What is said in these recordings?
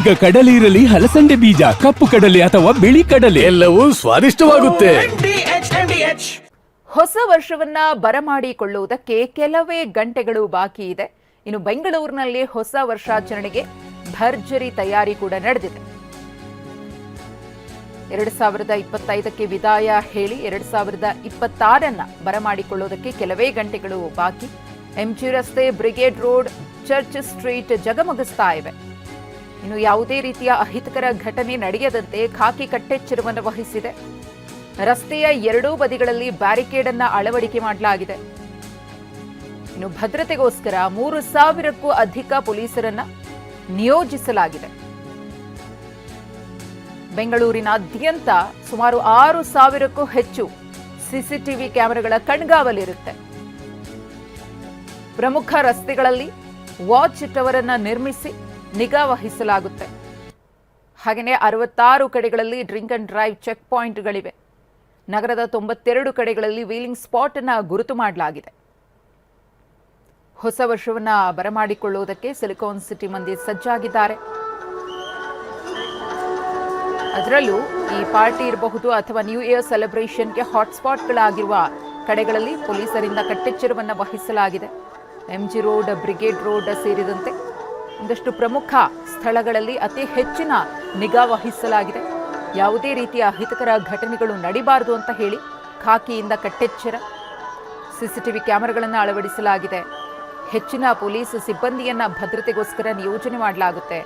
ಈಗ ಕಡಲೆ ಇರಲಿ, ಹಲಸಂಡೆ ಬೀಜ, ಕಪ್ಪು ಕಡಲೆ ಅಥವಾ ಬಿಳಿ ಕಡಲೆ, ಎಲ್ಲವೂ ಸ್ವಾದಿಷ್ಟವಾಗುತ್ತೆ. ಹೊಸ ವರ್ಷವನ್ನ ಬರಮಾಡಿಕೊಳ್ಳುವುದಕ್ಕೆ ಕೆಲವೇ ಗಂಟೆಗಳು ಬಾಕಿ ಇದೆ. ಇನ್ನು ಬೆಂಗಳೂರಿನಲ್ಲಿ ಹೊಸ ವರ್ಷಾಚರಣೆಗೆ ಭರ್ಜರಿ ತಯಾರಿ ಕೂಡ ನಡೆದಿದೆ. 2025ಕ್ಕೆ ವಿದಾಯ ಹೇಳಿ 2026 ಬರಮಾಡಿಕೊಳ್ಳುವುದಕ್ಕೆ ಕೆಲವೇ ಗಂಟೆಗಳು ಬಾಕಿ. ಎಂಜಿ ರಸ್ತೆ, ಬ್ರಿಗೇಡ್ ರೋಡ್, ಚರ್ಚ್ ಸ್ಟ್ರೀಟ್ ಜಗಮಗಿಸ್ತಾ ಇವೆ. ಇನ್ನು ಯಾವುದೇ ರೀತಿಯ ಅಹಿತಕರ ಘಟನೆ ನಡೆಯದಂತೆ ಖಾಕಿ ಕಟ್ಟೆಚ್ಚರವನ್ನು ವಹಿಸಿದೆ. ರಸ್ತೆಯ ಎರಡೂ ಬದಿಗಳಲ್ಲಿ ಬ್ಯಾರಿಕೇಡ್ ಅನ್ನ ಅಳವಡಿಕೆ ಮಾಡಲಾಗಿದೆ. ಇನ್ನು ಭದ್ರತೆಗೋಸ್ಕರ 3000ಕ್ಕೂ ಅಧಿಕ ಪೊಲೀಸರನ್ನ ನಿಯೋಜಿಸಲಾಗಿದೆ. ಬೆಂಗಳೂರಿನಾದ್ಯಂತ ಸುಮಾರು 6000ಕ್ಕೂ ಹೆಚ್ಚು ಸಿಸಿಟಿವಿ ಕ್ಯಾಮೆರಾಗಳ ಕಣ್ಗಾವಲಿರುತ್ತೆ. ಪ್ರಮುಖ ರಸ್ತೆಗಳಲ್ಲಿ ವಾಚ್ ಟವರ್ ಅನ್ನ ನಿರ್ಮಿಸಿ ನಿಗಾ ವಹಿಸಲಾಗುತ್ತೆ. ಹಾಗೆಯೇ 66 ಕಡೆಗಳಲ್ಲಿ ಡ್ರಿಂಕ್ ಅಂಡ್ ಡ್ರೈವ್ ಚೆಕ್ ಪಾಯಿಂಟ್ಗಳಿವೆ. ನಗರದ 92 ಕಡೆಗಳಲ್ಲಿ ವೀಲಿಂಗ್ ಸ್ಪಾಟ್ ಅನ್ನ ಗುರುತು ಮಾಡಲಾಗಿದೆ. ಹೊಸ ವರ್ಷವನ್ನ ಬರಮಾಡಿಕೊಳ್ಳುವುದಕ್ಕೆ ಸಿಲಿಕಾನ್ ಸಿಟಿ ಮಂದಿ ಸಜ್ಜಾಗಿದ್ದಾರೆ. ಅದರಲ್ಲೂ ಈ ಪಾರ್ಟಿ ಇರಬಹುದು ಅಥವಾ ನ್ಯೂ ಇಯರ್ ಸೆಲೆಬ್ರೇಷನ್ಗೆ ಹಾಟ್ಸ್ಪಾಟ್ಗಳಾಗಿರುವ ಕಡೆಗಳಲ್ಲಿ ಪೊಲೀಸರಿಂದ ಕಟ್ಟೆಚ್ಚರವನ್ನು ವಹಿಸಲಾಗಿದೆ. ಎಂಜಿ ರೋಡ್, ಬ್ರಿಗೇಡ್ ರೋಡ್ ಸೇರಿದಂತೆ ಒಂದಷ್ಟು ಪ್ರಮುಖ ಸ್ಥಳಗಳಲ್ಲಿ ಅತಿ ಹೆಚ್ಚಿನ ನಿಗಾ ವಹಿಸಲಾಗಿದೆ. ಯಾವುದೇ ರೀತಿಯ ಅಹಿತಕರ ಘಟನೆಗಳು ನಡೀಬಾರದು ಅಂತ ಹೇಳಿ ಖಾಕಿಯಿಂದ ಕಟ್ಟೆಚ್ಚರ. ಸಿಸಿಟಿವಿ ಕ್ಯಾಮೆರಾಗಳನ್ನು ಅಳವಡಿಸಲಾಗಿದೆ. ಹೆಚ್ಚಿನ ಪೊಲೀಸ್ ಸಿಬ್ಬಂದಿಯನ್ನ ಭದ್ರತೆಗೋಸ್ಕರ ನಿಯೋಜನೆ ಮಾಡಲಾಗುತ್ತೆ.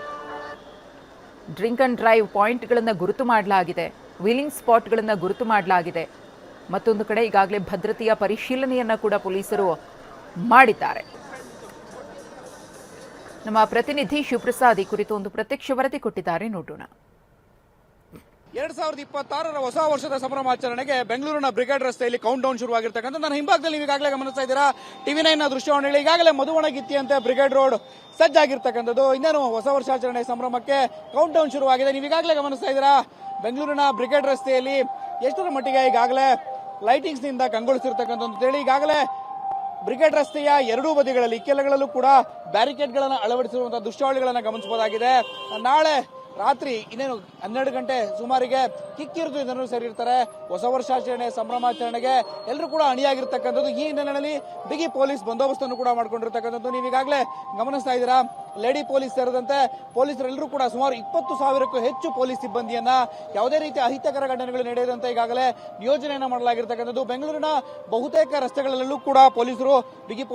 ಡ್ರಿಂಕ್ ಅಂಡ್ ಡ್ರೈವ್ ಪಾಯಿಂಟ್ಗಳನ್ನು ಗುರುತು ಮಾಡಲಾಗಿದೆ. ವೀಲಿಂಗ್ ಸ್ಪಾಟ್ಗಳನ್ನು ಗುರುತು ಮಾಡಲಾಗಿದೆ. ಮತ್ತೊಂದು ಕಡೆ ಈಗಾಗಲೇ ಭದ್ರತೆಯ ಪರಿಶೀಲನೆಯನ್ನ ಕೂಡ ಪೊಲೀಸರು ಮಾಡಿದ್ದಾರೆ. ನಮ್ಮ ಪ್ರತಿನಿಧಿ ಶಿವಪ್ರಸಾದ್ ಈ ಕುರಿತು ಒಂದು ಪ್ರತ್ಯಕ್ಷ ವರದಿ ಕೊಟ್ಟಿದ್ದಾರೆ, ನೋಡೋಣ. 2026ರ ಹೊಸ ವರ್ಷದ ಸಂಭ್ರಮಾಚರಣೆಗೆ ಬೆಂಗಳೂರಿನ ಬ್ರಿಗೇಡ್ ರಸ್ತೆಯಲ್ಲಿ ಕೌಂಟ್ ಡೌನ್ ಶುರುವಾಗಿರ್ತಕ್ಕಂಥ ನನ್ನ ಹಿಂಭಾಗದಲ್ಲಿ ನೀವು ಈಗಾಗಲೇ ಗಮನಿಸ್ತಾ ಇದ್ದೀರಾ. ಟಿವಿ9ನ ದೃಶ್ಯವಾಣಿಯಲ್ಲಿ ಈಗಾಗಲೇ ಮಧುವಣಗಿತ್ತಿಯಂತೆ ಬ್ರಿಗೇಡ್ ರೋಡ್ ಸಜ್ಜಾಗಿರ್ತಕ್ಕಂಥದ್ದು. ಇನ್ನೇನು ಹೊಸ ವರ್ಷಾಚರಣೆ ಸಂಭ್ರಮಕ್ಕೆ ಕೌಂಟ್ ಡೌನ್ ಶುರುವಾಗಿದೆ. ನೀವು ಈಗಾಗಲೇ ಗಮನಿಸ್ತಾ ಇದ್ದೀರಾ ಬೆಂಗಳೂರಿನ ಬ್ರಿಗೇಡ್ ರಸ್ತೆಯಲ್ಲಿ ಎಷ್ಟರ ಮಟ್ಟಿಗೆ ಈಗಾಗಲೇ ಲೈಟಿಂಗ್ಸ್ ನಿಂದ ಕಂಗೊಳಿಸಿರ್ತಕ್ಕಂಥ ಹೇಳಿ ಈಗಾಗಲೇ ಬ್ರಿಗೇಡ್ ರಸ್ತೆಯ ಎರಡೂ ಬದಿಗಳಲ್ಲಿ ಇಕ್ಕೆಲಗಳಲ್ಲೂ ಕೂಡ ಬ್ಯಾರಿಕೇಡ್ಗಳನ್ನು ಅಳವಡಿಸಿರುವಂತಹ ದೃಶ್ಯಾವಳಿಗಳನ್ನು ಗಮನಿಸಬಹುದಾಗಿದೆ. ನಾಳೆ ರಾತ್ರಿ ಇನ್ನೇನು 12 ಗಂಟೆ ಸುಮಾರಿಗೆ ಕಿಕ್ಕಿರಿದು ಜನರು ಸೇರಿರ್ತಾರೆ. ಹೊಸ ವರ್ಷಾಚರಣೆ ಸಂಭ್ರಮಾಚರಣೆಗೆ ಎಲ್ಲರೂ ಕೂಡ ಅಣಿಯಾಗಿರ್ತಕ್ಕಂಥದ್ದು. ಈ ಹಿನ್ನೆಲೆಯಲ್ಲಿ ಬಿಗಿ ಪೊಲೀಸ್ ಬಂದೋಬಸ್ತನ್ನು ಕೂಡ ಮಾಡ್ಕೊಂಡಿರ್ತಕ್ಕಂಥದ್ದು ನೀವು ಈಗಾಗಲೇ ಗಮನಿಸ್ತಾ ಇದ್ದೀರಾ. ಲೇಡಿ ಪೊಲೀಸ್ ಸೇರಿದಂತೆ ಪೊಲೀಸರೆಲ್ಲರೂ ಕೂಡ ಸುಮಾರು 20,000ಕ್ಕೂ ಹೆಚ್ಚು ಪೊಲೀಸ್ ಸಿಬ್ಬಂದಿಯನ್ನ ಯಾವುದೇ ರೀತಿಯ ಅಹಿತಕರ ಘಟನೆಗಳು ನಡೆಯದಂತೆ ಈಗಾಗಲೇ ನಿಯೋಜನೆಯನ್ನ ಮಾಡಲಾಗಿರ್ತಕ್ಕಂಥದ್ದು. ಬೆಂಗಳೂರಿನ ಬಹುತೇಕ ರಸ್ತೆಗಳಲ್ಲೂ ಕೂಡ ಪೊಲೀಸರು ಬಿಗಿ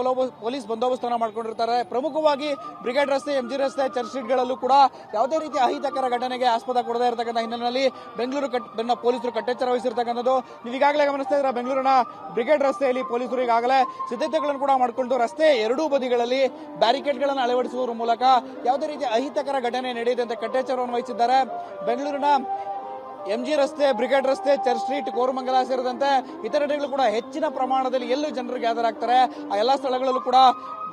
ಪೊಲೀಸ್ ಬಂದೋಬಸ್ತನ್ನು ಮಾಡ್ಕೊಂಡಿರ್ತಾರೆ. ಪ್ರಮುಖವಾಗಿ ಬ್ರಿಗೇಡ್ ರಸ್ತೆ, ಎಂಜಿ ರಸ್ತೆ, ಚರ್ಚ್ ಸ್ಟ್ರೀಟ್ಗಳಲ್ಲೂ ಕೂಡ ಯಾವುದೇ ರೀತಿಯ ಅಹಿತಕರ ಘಟನೆಗೆ ಆಸ್ಪದ ಕೊಡದೇ ಇರತಕ್ಕಂಥ ಹಿನ್ನೆಲೆಯಲ್ಲಿ ಬೆಂಗಳೂರು ಪೊಲೀಸರು ಕಟ್ಟೆಚ್ಚರ ವಹಿಸಿರ್ತಕ್ಕಂಥದ್ದು ನೀವು ಈಗಾಗಲೇ ಗಮನಿಸ್ತಾ ಇದ್ದೀರಾ. ಬೆಂಗಳೂರಿನ ಬ್ರಿಗೇಡ್ ರಸ್ತೆಯಲ್ಲಿ ಪೊಲೀಸರು ಈಗಾಗಲೇ ಸಿದ್ಧತೆಗಳನ್ನು ಕೂಡ ಮಾಡಿಕೊಂಡು ರಸ್ತೆ ಎರಡೂ ಬದಿಗಳಲ್ಲಿ ಬ್ಯಾರಿಕೇಡ್ಗಳನ್ನು ಅಳವಡಿಸುವ ಮೂಲಕ ಯಾವುದೇ ರೀತಿಯ ಅಹಿತಕರ ಘಟನೆ ನಡೆಯದಂತೆ ಕಟ್ಟೆಚ್ಚರವನ್ನು ವಹಿಸಿದ್ದಾರೆ. ಬೆಂಗಳೂರಿನ ಎಂಜಿ ರಸ್ತೆ, ಬ್ರಿಗೇಡ್ ರಸ್ತೆ, ಚರ್ಚ್ ಸ್ಟ್ರೀಟ್, ಕೋರಮಂಗಲ ಸೇರಿದಂತೆ ಇತರೆಡೆಗಳು ಕೂಡ ಹೆಚ್ಚಿನ ಪ್ರಮಾಣದಲ್ಲಿ ಎಲ್ಲೂ ಜನರು ಗ್ಯಾದರ್ ಆಗ್ತಾರೆ. ಆ ಎಲ್ಲಾ ಸ್ಥಳಗಳಲ್ಲೂ ಕೂಡ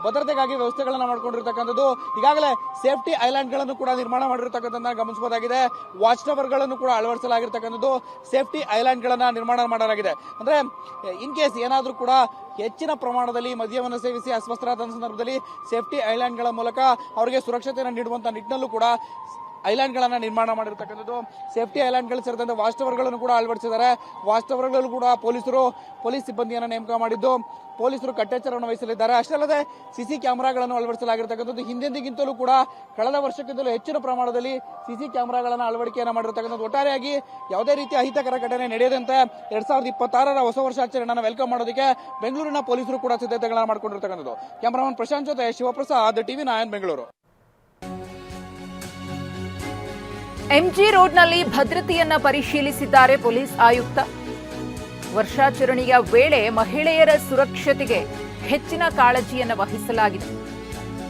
ಭದ್ರತೆಗಾಗಿ ವ್ಯವಸ್ಥೆಗಳನ್ನು ಮಾಡಿಕೊಂಡಿರ್ತಕ್ಕಂಥದ್ದು. ಈಗಾಗಲೇ ಸೇಫ್ಟಿ ಐಲ್ಯಾಂಡ್ಗಳನ್ನು ಕೂಡ ನಿರ್ಮಾಣ ಮಾಡಿರ್ತಕ್ಕಂಥದ್ದನ್ನ ಗಮನಿಸಬಹುದಾಗಿದೆ. ವಾಚ್ ಟವರ್ಗಳನ್ನು ಕೂಡ ಅಳವಡಿಸಲಾಗಿರ್ತಕ್ಕಂಥದ್ದು. ಸೇಫ್ಟಿ ಐಲ್ಯಾಂಡ್ಗಳನ್ನ ನಿರ್ಮಾಣ ಮಾಡಲಾಗಿದೆ. ಅಂದ್ರೆ ಇನ್ ಕೇಸ್ ಏನಾದರೂ ಕೂಡ ಹೆಚ್ಚಿನ ಪ್ರಮಾಣದಲ್ಲಿ ಮದ್ಯವನ್ನು ಸೇವಿಸಿ ಅಸ್ವಸ್ಥರಾದ ಸಂದರ್ಭದಲ್ಲಿ ಸೇಫ್ಟಿ ಐಲ್ಯಾಂಡ್ಗಳ ಮೂಲಕ ಅವರಿಗೆ ಸುರಕ್ಷತೆಯನ್ನು ನೀಡುವಂತಹ ನಿಟ್ಟಿನಲ್ಲೂ ಕೂಡ ಐಲ್ಯಾಂಡ್ಗಳನ್ನು ನಿರ್ಮಾಣ ಮಾಡಿರ್ತಕ್ಕಂಥದ್ದು. ಸೇಫ್ಟಿ ಐಲ್ಯಾಂಡ್ಗಳು ಸೇರಿದಂತೆ ವಾಚ್ ಟವರ್ಗಳನ್ನು ಕೂಡ ಅಳವಡಿಸಿದ್ದಾರೆ. ವಾಚ್ ಟವರ್ಗಳಲ್ಲೂ ಕೂಡ ಪೊಲೀಸ್ ಸಿಬ್ಬಂದಿಯನ್ನು ನೇಮಕ ಮಾಡಿದ್ದು ಪೊಲೀಸರು ಕಟ್ಟೆಚ್ಚರವನ್ನು ವಹಿಸಲಿದ್ದಾರೆ. ಅಷ್ಟೇ ಅಲ್ಲದೆ ಸಿಸಿ ಕ್ಯಾಮೆರಾಗಳನ್ನು ಅಳವಡಿಸಲಾಗಿರ್ತಕ್ಕಂಥದ್ದು. ಹಿಂದೆಂದಿಗಿಂತಲೂ ಕೂಡ ಕಳೆದ ವರ್ಷಕ್ಕಿಂತಲೂ ಹೆಚ್ಚಿನ ಪ್ರಮಾಣದಲ್ಲಿ ಸಿಸಿ ಕ್ಯಾಮೆರಾಗಳನ್ನು ಅಳವಡಿಕೆಯನ್ನು ಮಾಡಿರ್ತಕ್ಕಂಥದ್ದು. ಒಟ್ಟಾರೆಯಾಗಿ ಯಾವುದೇ ರೀತಿಯ ಅಹಿತಕರ ಘಟನೆ ನಡೆಯದಂತೆ 2026ರ ಹೊಸ ವರ್ಷಾಚರಣೆಯನ್ನು ವೆಲ್ಕಮ್ ಮಾಡೋದಕ್ಕೆ ಬೆಂಗಳೂರಿನ ಪೊಲೀಸರು ಕೂಡ ಸಿದ್ಧತೆಗಳನ್ನು ಮಾಡಿಕೊಂಡಿರ್ತಕ್ಕಂಥದ್ದು. ಕ್ಯಾಮರಾಮನ್ ಪ್ರಶಾಂತ್ ಜೊತೆ ಶಿವಪ್ರಸಾದ್, ಟಿವಿ9 ಬೆಂಗಳೂರು. ಎಂಜಿ ರೋಡ್ನಲ್ಲಿ ಭದ್ರತೆಯನ್ನ ಪರಿಶೀಲಿಸಿದ್ದಾರೆ ಪೊಲೀಸ್ ಆಯುಕ್ತ. ವರ್ಷಾಚರಣೆಯ ವೇಳೆ ಮಹಿಳೆಯರ ಸುರಕ್ಷತೆಗೆ ಹೆಚ್ಚಿನ ಕಾಳಜಿಯನ್ನ ವಹಿಸಲಾಗಿದೆ.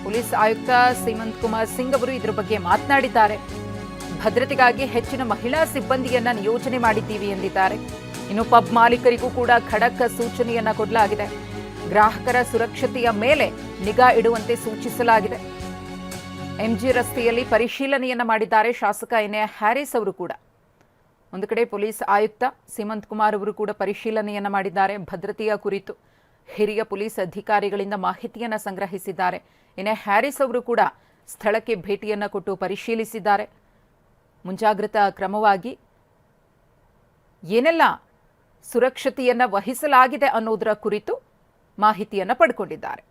ಪೊಲೀಸ್ ಆಯುಕ್ತ ಸೀಮಂತ್ ಕುಮಾರ್ ಸಿಂಗ್ ಅವರು ಇದರ ಬಗ್ಗೆ ಮಾತನಾಡಿದ್ದಾರೆ. ಭದ್ರತೆಗಾಗಿ ಹೆಚ್ಚಿನ ಮಹಿಳಾ ಸಿಬ್ಬಂದಿಯನ್ನ ನಿಯೋಜನೆ ಮಾಡಿದ್ದೀವಿ ಎಂದಿದ್ದಾರೆ. ಇನ್ನು ಪಬ್ ಮಾಲೀಕರಿಗೂ ಕೂಡ ಖಡಕ್ ಸೂಚನೆಯನ್ನ ಕೊಡಲಾಗಿದೆ. ಗ್ರಾಹಕರ ಸುರಕ್ಷತೆಯ ಮೇಲೆ ನಿಗಾ ಇಡುವಂತೆ ಸೂಚಿಸಲಾಗಿದೆ. ಎಂಜಿ ರಸ್ತೆಯಲ್ಲಿ ಪರಿಶೀಲನೆಯನ್ನ ಮಾಡಿದ್ದಾರೆ ಶಾಸಕ ಎನ್.ಎ. ಹ್ಯಾರಿಸ್ ಅವರು ಕೂಡ. ಒಂದು ಕಡೆ ಪೊಲೀಸ್ ಆಯುಕ್ತ ಸೀಮಂತ್ ಕುಮಾರ್ ಅವರು ಕೂಡ ಪರಿಶೀಲನೆಯನ್ನ ಮಾಡಿದ್ದಾರೆ. ಭದ್ರತೆಯ ಕುರಿತು ಹಿರಿಯ ಪೊಲೀಸ್ ಅಧಿಕಾರಿಗಳಿಂದ ಮಾಹಿತಿಯನ್ನ ಸಂಗ್ರಹಿಸಿದ್ದಾರೆ. ಎನ್.ಎ. ಹ್ಯಾರಿಸ್ ಅವರು ಕೂಡ ಸ್ಥಳಕ್ಕೆ ಭೇಟಿಯನ್ನು ಕೊಟ್ಟು ಪರಿಶೀಲಿಸಿದ್ದಾರೆ. ಮುಂಜಾಗ್ರತಾ ಕ್ರಮವಾಗಿ ಏನೆಲ್ಲ ಸುರಕ್ಷತೆಯನ್ನು ವಹಿಸಲಾಗಿದೆ ಅನ್ನೋದರ ಕುರಿತು ಮಾಹಿತಿಯನ್ನು ಪಡ್ಕೊಂಡಿದ್ದಾರೆ.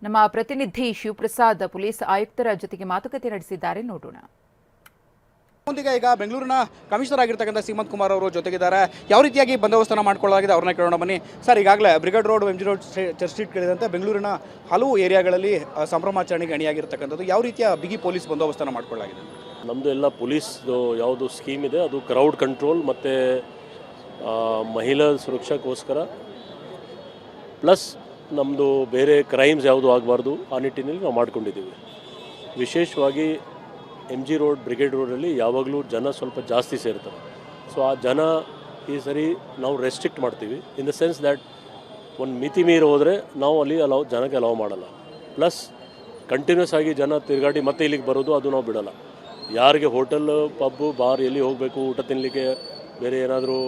ನಮ್ಮ ಪ್ರತಿನಿಧಿ ಶಿವಪ್ರಸಾದ್ ಪೊಲೀಸ್ ಆಯುಕ್ತರ ಜೊತೆಗೆ ಮಾತುಕತೆ ನಡೆಸಿದ್ದಾರೆ, ನೋಡೋಣ. ಈಗ ಬೆಂಗಳೂರಿನ ಕಮಿಷನರ್ ಆಗಿರ್ತಕ್ಕಂಥ ಸೀಮಂತ್ ಕುಮಾರ್ ಅವರು ಜೊತೆಗಿದ್ದಾರೆ. ಯಾವ ರೀತಿಯಾಗಿ ಬಂದೋಬಸ್ತನ್ನು ಮಾಡ್ಕೊಳ್ಳಲಾಗಿದೆ ಅವ್ರನ್ನ ಕೇಳೋಣ ಬನ್ನಿ. ಸರ್, ಈಗಾಗಲೇ Brigade Road, MG Road, Church ಸ್ಟ್ರೀಟ್ಗಳಿದಂತೆ ಬೆಂಗಳೂರಿನ ಹಲವು ಏರಿಯಾಗಳಲ್ಲಿ ಸಂಭ್ರಮಾಚರಣೆಗೆ ಅಣಿಯಾಗಿರ್ತಕ್ಕಂಥದ್ದು ಯಾವ ರೀತಿಯ ಬಿಗಿ ಪೊಲೀಸ್ ಬಂದೋಬಸ್ತನ್ನು ಮಾಡ್ಕೊಳ್ಳಲಾಗಿದೆ? ನಮ್ಮದು ಎಲ್ಲ ಪೊಲೀಸ್ದು ಯಾವುದು ಸ್ಕೀಮ್ ಇದೆ ಅದು ಕ್ರೌಡ್ ಕಂಟ್ರೋಲ್ ಮತ್ತು ಮಹಿಳಾ ಸುರಕ್ಷಾಕ್ಕೋಸ್ಕರ, ಪ್ಲಸ್ ನಮ್ಮದು ಬೇರೆ ಕ್ರೈಮ್ಸ್ ಯಾವುದು ಆಗಬಾರ್ದು ಆ ನಿಟ್ಟಿನಲ್ಲಿ ನಾವು ಮಾಡ್ಕೊಂಡಿದ್ದೀವಿ. ವಿಶೇಷವಾಗಿ MG ರೋಡ್, ಬ್ರಿಗೇಡ್ ರೋಡಲ್ಲಿ ಯಾವಾಗಲೂ ಜನ ಸ್ವಲ್ಪ ಜಾಸ್ತಿ ಸೇರ್ತಾರೆ. ಸೊ ಆ ಜನ ಈ ಸರಿ ನಾವು ರೆಸ್ಟ್ರಿಕ್ಟ್ ಮಾಡ್ತೀವಿ, ಇನ್ ದ ಸೆನ್ಸ್ ದ್ಯಾಟ್ ಒಂದು ಮಿತಿ ಮೀರಿ ಹೋದರೆ ನಾವು ಅಲ್ಲಿ ಜನಕ್ಕೆ ಅಲೌ ಮಾಡಲ್ಲ. ಪ್ಲಸ್ ಕಂಟಿನ್ಯೂಸ್ ಆಗಿ ಜನ ತಿರುಗಾಡಿ ಮತ್ತೆ ಇಲ್ಲಿಗೆ ಬರೋದು ಅದು ನಾವು ಬಿಡೋಲ್ಲ. ಯಾರಿಗೆ ಹೋಟೆಲ್, ಪಬ್ಬು, ಬಾರ್ ಎಲ್ಲಿ ಹೋಗಬೇಕು, ಊಟ ತಿನ್ನಲಿಕ್ಕೆ, ಬೇರೆ ಏನಾದರೂ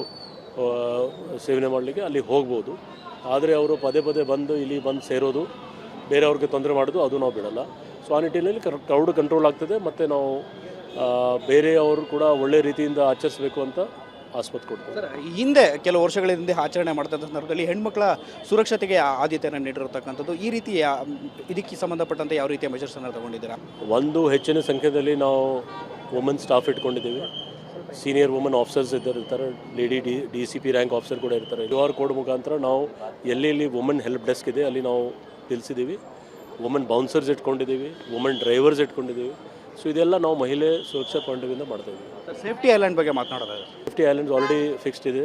ಸೇವನೆ ಮಾಡಲಿಕ್ಕೆ ಅಲ್ಲಿ ಹೋಗ್ಬೋದು. ಆದರೆ ಅವರು ಪದೇ ಪದೇ ಬಂದು ಇಲ್ಲಿ ಬಂದು ಸೇರೋದು, ಬೇರೆಯವ್ರಿಗೆ ತೊಂದರೆ ಮಾಡೋದು ಅದು ನಾವು ಬಿಡಲ್ಲ. ಸೊ ಆ ನಿಟ್ಟಿನಲ್ಲಿ ಕ್ರೌಡ್ ಕಂಟ್ರೋಲ್ ಆಗ್ತದೆ ಮತ್ತು ನಾವು ಬೇರೆಯವರು ಕೂಡ ಒಳ್ಳೆ ರೀತಿಯಿಂದ ಆಚರಿಸಬೇಕು ಅಂತ ಆಸ್ಪತ್ರೆ ಕೊಡ್ತೀವಿ. ಸರ್, ಹಿಂದೆ ಕೆಲವು ವರ್ಷಗಳ ಹಿಂದೆ ಆಚರಣೆ ಮಾಡ್ತಕ್ಕಂಥ ಸಂದರ್ಭದಲ್ಲಿ ಹೆಣ್ಮಕ್ಳ ಸುರಕ್ಷತೆಗೆ ಆದ್ಯತೆಯನ್ನು ನೀಡಿರತಕ್ಕಂಥದ್ದು, ಈ ರೀತಿ ಇದಕ್ಕೆ ಸಂಬಂಧಪಟ್ಟಂತೆ ಯಾವ ರೀತಿಯ ಮೆಜರ್ಸನ್ನು ತಗೊಂಡಿದ್ದೀರಾ? ಒಂದು ಹೆಚ್ಚಿನ ಸಂಖ್ಯೆಯಲ್ಲಿ ನಾವು ವುಮೆನ್ ಸ್ಟಾಫ್ ಇಟ್ಕೊಂಡಿದ್ದೀವಿ. ಸೀನಿಯರ್ ವುಮೆನ್ ಆಫೀಸರ್ಸ್ ಇರ್ತಾರೆ, ಲೇಡಿ DCP ರ್ಯಾಂಕ್ ಆಫೀಸರ್ ಕೂಡ ಇರ್ತಾರೆ. QR ಕೋಡ್ ಮುಖಾಂತರ ನಾವು ಎಲ್ಲೆಲ್ಲಿ ವುಮೆನ್ ಹೆಲ್ಪ್ ಡೆಸ್ಕ್ ಇದೆ ಅಲ್ಲಿ ನಾವು ತಿಳಿಸಿದ್ದೀವಿ. ವುಮೆನ್ ಬೌನ್ಸರ್ಸ್ ಇಟ್ಕೊಂಡಿದ್ದೀವಿ, ವುಮೆನ್ ಡ್ರೈವರ್ಸ್ ಇಟ್ಕೊಂಡಿದ್ದೀವಿ. ಸೊ ಇದೆಲ್ಲ ನಾವು ಮಹಿಳೆ ಸುರಕ್ಷಾ ಪಾಯಿಂಟ್ ಆಫ್ ವ್ಯೂಯಿಂದ ಮಾಡ್ತಾಯಿದ್ದೀವಿ. ಸೇಫ್ಟಿ ಐಲ್ಯಾಂಡ್ ಬಗ್ಗೆ ಮಾತನಾಡೋದು, ಸೇಫ್ಟಿ ಐಲ್ಯಾಂಡ್ಸ್ ಆಲ್ರೆಡಿ ಫಿಕ್ಸ್ಡ್ ಇದೆ.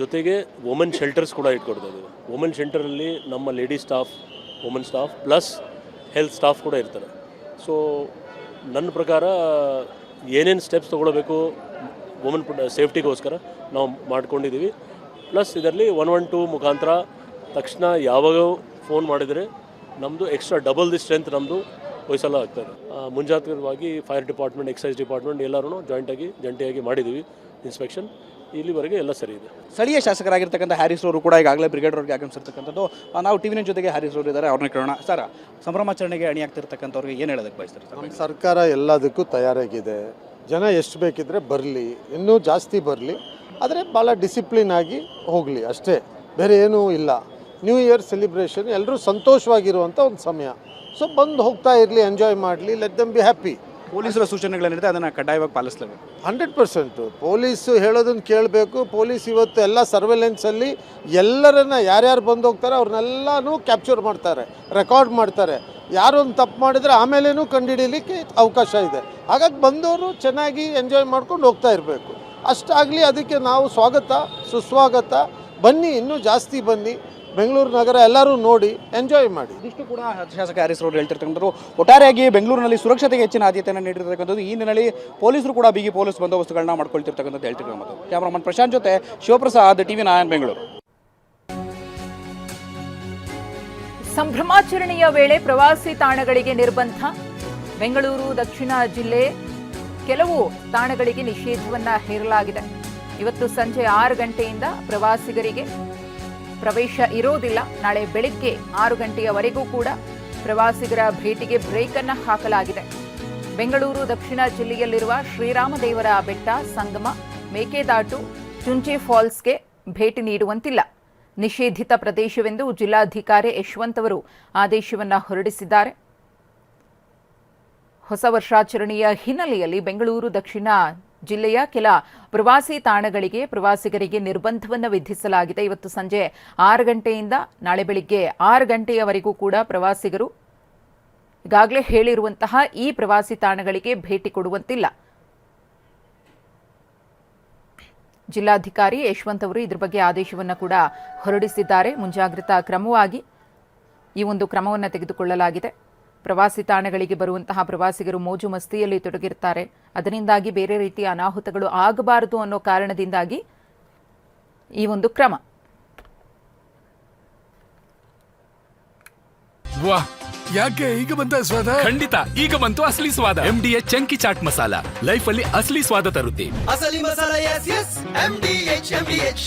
ಜೊತೆಗೆ ವುಮೆನ್ ಶೆಲ್ಟರ್ಸ್ ಕೂಡ ಇಟ್ಕೊಡ್ತಾ ಇದ್ದೀವಿ. ವುಮೆನ್ ಶೆಲ್ಟರಲ್ಲಿ ನಮ್ಮ lady staff, women staff plus health staff ಕೂಡ ಇರ್ತಾರೆ. ಸೊ ನನ್ನ ಪ್ರಕಾರ ಏನೇನು ಸ್ಟೆಪ್ಸ್ ತೊಗೊಳ್ಬೇಕು ವುಮೆನ್ ಸೇಫ್ಟಿಗೋಸ್ಕರ ನಾವು ಮಾಡ್ಕೊಂಡಿದ್ದೀವಿ. ಪ್ಲಸ್ ಇದರಲ್ಲಿ 112 ಮುಖಾಂತರ ತಕ್ಷಣ ಯಾವಾಗ ಫೋನ್ ಮಾಡಿದರೆ ನಮ್ಮದು ಎಕ್ಸ್ಟ್ರಾ ಡಬಲ್ ದಿ ಸ್ಟ್ರೆಂತ್ ನಮ್ಮದು ವಹಿಸಲ ಆಗ್ತದೆ. ಮುಂಜಾಗ್ರತವಾಗಿ ಫೈರ್ ಡಿಪಾರ್ಟ್ಮೆಂಟ್, ಎಕ್ಸೈಸ್ ಡಿಪಾರ್ಟ್ಮೆಂಟ್ ಎಲ್ಲರೂ ಜಂಟಿಯಾಗಿ ಮಾಡಿದ್ದೀವಿ ಇನ್ಸ್ಪೆಕ್ಷನ್. ಇಲ್ಲಿವರೆಗೆ ಎಲ್ಲ ಸರಿ ಇದೆ. ಸ್ಥಳೀಯ ಶಾಸಕರಾಗಿರ್ತಕ್ಕಂಥ ಹ್ಯಾರಿಸ್ ಅವರು ಕೂಡ ಈಗಾಗಲೇ ಬ್ರಿಗೇಡ್ ರೋಡ್ಗೆ ಆಗಮಿಸಿರ್ತಕ್ಕಂಥದ್ದು. ನಾವು ಟಿವಿನ ಜೊತೆಗೆ ಹ್ಯಾರಿಸ್ ಅವರು ಇದ್ದಾರೆ, ಅವ್ರನ್ನ ಕೇಳೋಣ. ಸರ್, ಸಂಭ್ರಮಾಚರಣೆಗೆ ಅಣಿಯಾಗ್ತಿರ್ತಕ್ಕಂಥವ್ರಿಗೆ ಏನು ಹೇಳೋದಕ್ಕೆ ಬಯಸ್ತಾರೆ ಸರ್? ನಮ್ಮ ಸರ್ಕಾರ ಎಲ್ಲದಕ್ಕೂ ತಯಾರಾಗಿದೆ. ಜನ ಎಷ್ಟು ಬೇಕಿದ್ರೆ ಬರಲಿ, ಇನ್ನೂ ಜಾಸ್ತಿ ಬರಲಿ, ಆದರೆ ಭಾಳ ಡಿಸಿಪ್ಲಿನ್ ಆಗಿ ಹೋಗಲಿ ಅಷ್ಟೇ, ಬೇರೆ ಏನೂ ಇಲ್ಲ. ನ್ಯೂ ಇಯರ್ ಸೆಲಿಬ್ರೇಷನ್ ಎಲ್ಲರೂ ಸಂತೋಷವಾಗಿರುವಂಥ ಒಂದು ಸಮಯ. ಸೊ ಬಂದು ಹೋಗ್ತಾ ಇರಲಿ, ಎಂಜಾಯ್ ಮಾಡಲಿ, ಲೆಟ್ ದಮ್ ಬಿ ಹ್ಯಾಪಿ. ಪೊಲೀಸರ ಸೂಚನೆಗಳೇನಿದೆ ಅದನ್ನು ಕಡ್ಡಾಯವಾಗಿ ಪಾಲಿಸಲೇಬೇಕು. 100% ಪೊಲೀಸು ಹೇಳೋದನ್ನು ಕೇಳಬೇಕು. ಪೊಲೀಸ್ ಇವತ್ತು ಎಲ್ಲ ಸರ್ವೆಲೆನ್ಸಲ್ಲಿ ಎಲ್ಲರನ್ನ ಯಾರ್ಯಾರು ಬಂದು ಹೋಗ್ತಾರೆ ಅವ್ರನ್ನೆಲ್ಲನೂ ಕ್ಯಾಪ್ಚರ್ ಮಾಡ್ತಾರೆ, ರೆಕಾರ್ಡ್ ಮಾಡ್ತಾರೆ. ಯಾರೊಂದು ತಪ್ಪು ಮಾಡಿದರೆ ಆಮೇಲೇನೂ ಕಂಡುಹಿಡೀಲಿಕ್ಕೆ ಅವಕಾಶ ಇದೆ. ಹಾಗಾಗಿ ಬಂದವರು ಚೆನ್ನಾಗಿ ಎಂಜಾಯ್ ಮಾಡ್ಕೊಂಡು ಹೋಗ್ತಾ ಇರಬೇಕು, ಅಷ್ಟಾಗಲಿ. ಅದಕ್ಕೆ ನಾವು ಸ್ವಾಗತ, ಸುಸ್ವಾಗತ. ಬನ್ನಿ, ಇನ್ನೂ ಜಾಸ್ತಿ ಬನ್ನಿ, ಬೆಂಗಳೂರು ನಗರ ಎಲ್ಲರೂ ನೋಡಿ ಎಂಜಾಯ್ ಮಾಡಿ. ಇದಿಷ್ಟು ಕೂಡ ಶಾಸಕ ಹ್ಯಾರಿಸ್ ಅವರು ಹೇಳ್ತಿರ್ತಕ್ಕಂಥದ್ದು. ಒಟ್ಟಾರೆಯಾಗಿ ಬೆಂಗಳೂರಿನಲ್ಲಿ ಸುರಕ್ಷತೆಗೆ ಹೆಚ್ಚಿನ ಆದ್ಯತೆಯನ್ನು ನೀಡಿರ್ತಕ್ಕಂಥದ್ದು. ಈ ನಿಟ್ಟಿನಲ್ಲಿ ಪೊಲೀಸರು ಕೂಡ ಬಿಗಿ ಪೊಲೀಸ್ ಬಂದೋಬಸ್ತುಗಳನ್ನ ಮಾಡ್ಕೊಳ್ತಿರ್ತಕ್ಕಂಥದ್ದು ಹೇಳ್ತಿರ್ತಕ್ಕಂಥದ್ದು. ಕ್ಯಾಮರಾಮನ್ ಪ್ರಶಾಂತ್ ಜೊತೆ ಶಿವಪ್ರಸಾದ್, TV9 ಬೆಂಗಳೂರು. ಸಂಭ್ರಮಾಚರಣೆಯ ವೇಳೆ ಪ್ರವಾಸಿ ತಾಣಗಳಿಗೆ ನಿರ್ಬಂಧ. ಬೆಂಗಳೂರು ದಕ್ಷಿಣ ಜಿಲ್ಲೆ ಕೆಲವು ತಾಣಗಳಿಗೆ ನಿಷೇಧವನ್ನ ಹೇರಲಾಗಿದೆ. ಇವತ್ತು ಸಂಜೆ 6 ಗಂಟೆಯಿಂದ ಪ್ರವಾಸಿಗರಿಗೆ ಪ್ರವೇಶ ಇರೋದಿಲ್ಲ. ನಾಳೆ ಬೆಳಿಗ್ಗೆ 6 ಗಂಟೆಯವರೆಗೂ ಕೂಡ ಪ್ರವಾಸಿಗರ ಭೇಟಿಗೆ ಬ್ರೇಕ್ ಅನ್ನು ಹಾಕಲಾಗಿದೆ. ಬೆಂಗಳೂರು ದಕ್ಷಿಣ ಜಿಲ್ಲೆಯಲ್ಲಿರುವ ಶ್ರೀರಾಮದೇವರ ಬೆಟ್ಟ, ಸಂಗಮ, ಮೇಕೆದಾಟು, ಚುಂಚೆ ಫಾಲ್ಸ್ಗೆ ಭೇಟಿ ನೀಡುವಂತಿಲ್ಲ. ನಿಷೇಧಿತ ಪ್ರದೇಶವೆಂದು ಜಿಲ್ಲಾಧಿಕಾರಿ ಯಶವಂತ್ ಅವರು ಆದೇಶವನ್ನು ಹೊರಡಿಸಿದ್ದಾರೆ. ಹೊಸ ವರ್ಷಾಚರಣೆಯ ಹಿನ್ನೆಲೆಯಲ್ಲಿ ಬೆಂಗಳೂರು ದಕ್ಷಿಣ ಜಿಲ್ಲೆಯ ಕೆಲ ಪ್ರವಾಸಿ ತಾಣಗಳಿಗೆ ಪ್ರವಾಸಿಗರಿಗೆ ನಿರ್ಬಂಧವನ್ನು ವಿಧಿಸಲಾಗಿದೆ. ಇವತ್ತು ಸಂಜೆ 6 ಗಂಟೆಯಿಂದ ನಾಳೆ ಬೆಳಿಗ್ಗೆ 6 ಗಂಟೆಯವರೆಗೂ ಕೂಡ ಪ್ರವಾಸಿಗರು ಈಗಾಗಲೇ ಹೇಳಿರುವಂತಹ ಈ ಪ್ರವಾಸಿ ತಾಣಗಳಿಗೆ ಭೇಟಿ ಕೊಡುವಂತಿಲ್ಲ. ಜಿಲ್ಲಾಧಿಕಾರಿ ಯಶವಂತ್ ಅವರು ಇದ್ರ ಬಗ್ಗೆ ಆದೇಶವನ್ನು ಕೂಡ ಹೊರಡಿಸಿದ್ದಾರೆ. ಮುಂಜಾಗ್ರತಾ ಕ್ರಮವಾಗಿ ಈ ಒಂದು ಕ್ರಮವನ್ನು ತೆಗೆದುಕೊಳ್ಳಲಾಗಿದೆ. ಪ್ರವಾಸಿ ತಾಣಗಳಿಗೆ ಬರುವಂತಹ ಪ್ರವಾಸಿಗರು ಮೋಜು ಮಸ್ತಿಯಲ್ಲಿ ತೊಡಗಿರ್ತಾರೆ. ಅದರಿಂದಾಗಿ ಬೇರೆ ರೀತಿಯ ಅನಾಹುತಗಳು ಆಗಬಾರದು ಅನ್ನೋ ಕಾರಣದಿಂದಾಗಿ ಈ ಒಂದು ಕ್ರಮ. ವಾಹ್, ಯಾಕೆ ಈಗ ಬಂತ ಸ್ವಾದ? ಖಂಡಿತ ಈಗ ಬಂತು ಅಸಲಿ ಸ್ವಾದ. MDH chunky chaat masala life ಅಲ್ಲಿ ಅಸಲಿ ಸ್ವಾದ ತರುತ್ತೆ. ಅಸಲಿ ಮಸಾಲ, ಎಸ್ ಎಸ್ MDH.